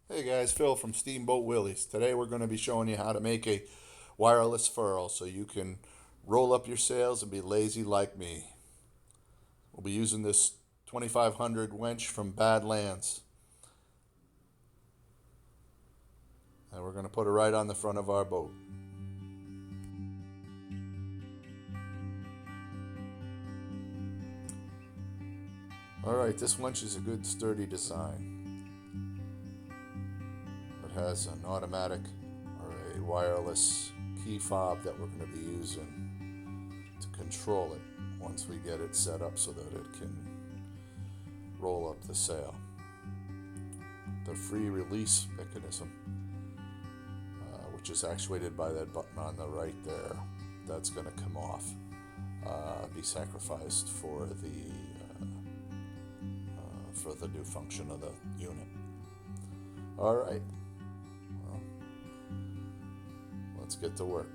Hey guys, Phil from Steamboat Willies. Today we're going to be showing you how to make a wireless furl so you can roll up your sails and be lazy like me. We'll be using this 2500 winch from Badlands, and we're going to put it right on the front of our boat. Alright, this winch is a good sturdy design. It has an automatic or a wireless key fob that we're going to be using to control it once we get it set up so that it can roll up the sail. The free release mechanism, which is actuated by that button on the right there, that's going to come off, be sacrificed for the new function of the unit. All right, well, let's get to work.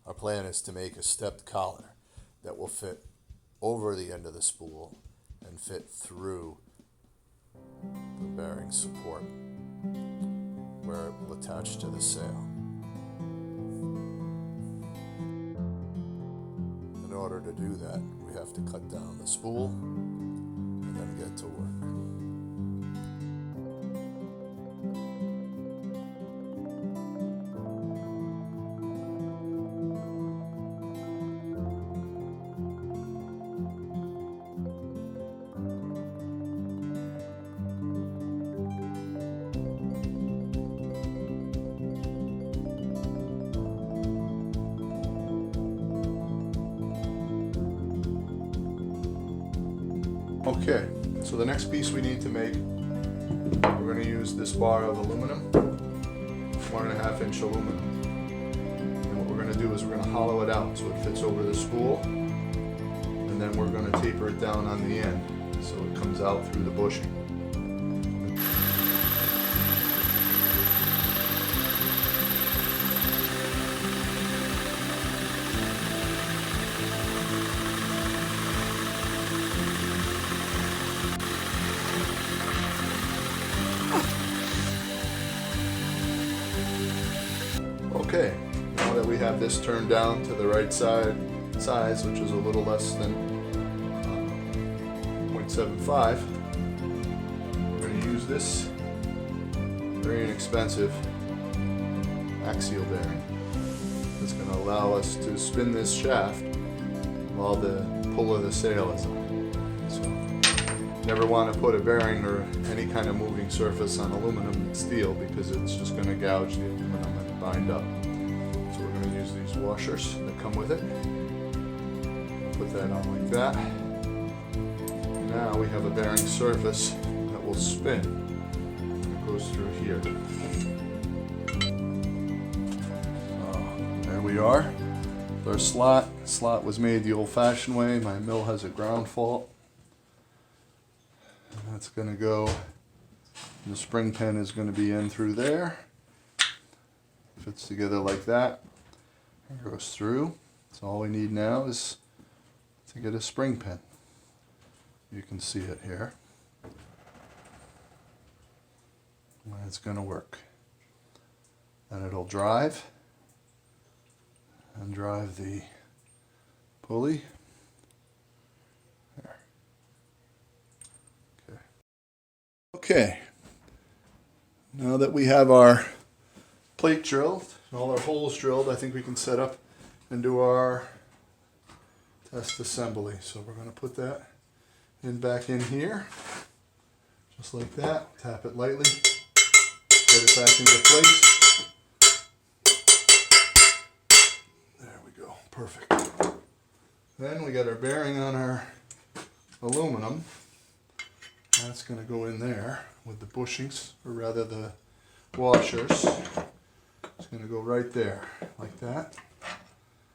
Our plan is to make a stepped collar that will fit over the end of the spool and fit through the bearing support where it will attach to the sail. In order to do that, we have to cut down the spool and then get to work. Okay, so the next piece we need to make, we're going to use this bar of aluminum, 1.5 inch aluminum. And what we're going to do is we're going to hollow it out so it fits over the spool, and then we're going to taper it down on the end so it comes out through the bushing. Okay, now that we have this turned down to the right size, which is a little less than 0.75, we're going to use this very inexpensive axial bearing. It's going to allow us to spin this shaft while the pull of the sail is on. So, never want to put a bearing or any kind of moving surface on aluminum and steel because it's just going to gouge the aluminum and bind up. So we're going to use these washers that come with it. Put that on like that. Now we have a bearing surface that will spin. It goes through here. So there we are. Our slot. Slot was made the old-fashioned way. My mill has a ground fault. And that's going to go. The spring pin is going to be in through there. Fits together like that. It goes through. So all we need now is to get a spring pin. You can see it here. And it's going to work. And it'll drive. And undrive the pulley. There. Okay. Okay. Now that we have our plate drilled and all our holes drilled, I think we can set up and do our test assembly. So we're going to put that back in here, just like that. Tap it lightly, get it back into place. There we go, perfect. Then we got our bearing on our aluminum. That's going to go in there with the bushings, or rather the washers. It's going to go right there, like that.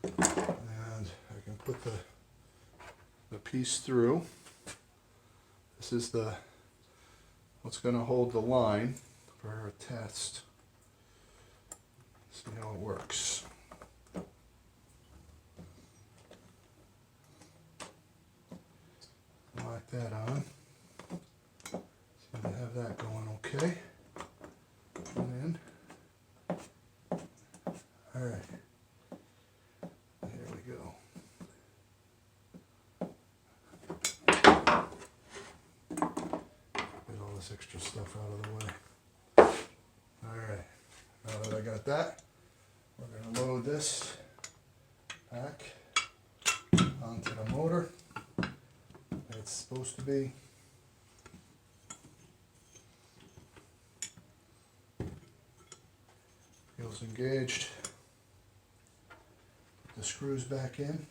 And I can put the piece through. This is what's going to hold the line for our test. See how it works. Lock that on. So I have that going okay. And then, all right. There we go. Get all this extra stuff out of the way. All right. Now that I got that, we're going to load this back onto the motor. It's supposed to be. Wheels engaged. Put the screws back in.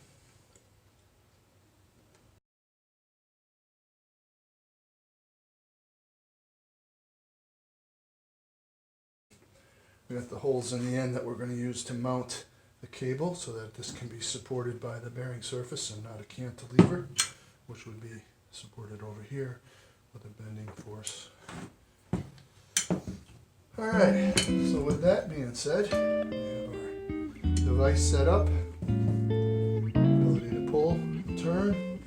We got the holes in the end that we're going to use to mount the cable so that this can be supported by the bearing surface and not a cantilever, which would be supported over here with a bending force. Alright, so with that being said, we have our device set up, ability to pull, turn,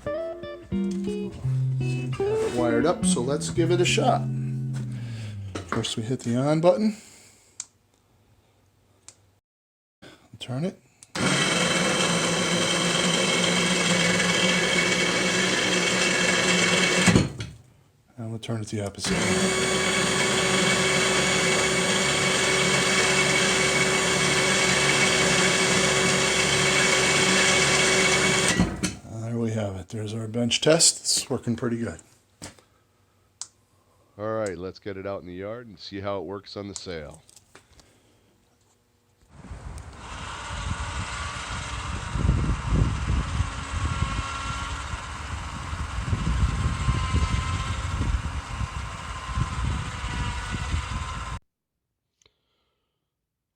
seem to have it wired up, so let's give it a shot. First we hit the on button, turn it. And we'll turn it the opposite way. There we have it. There's our bench test. It's working pretty good. All right, let's get it out in the yard and see how it works on the sail.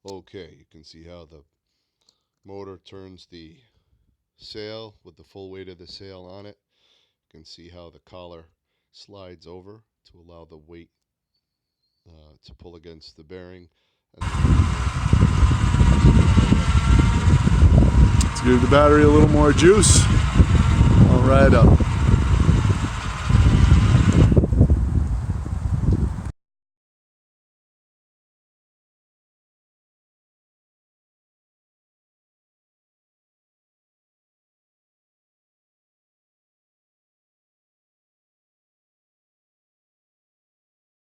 Okay, you can see how the motor turns the sail with the full weight of the sail on it. You can see how the collar slides over to allow the weight to pull against the bearing. Let's give the battery a little more juice. I'll ride up.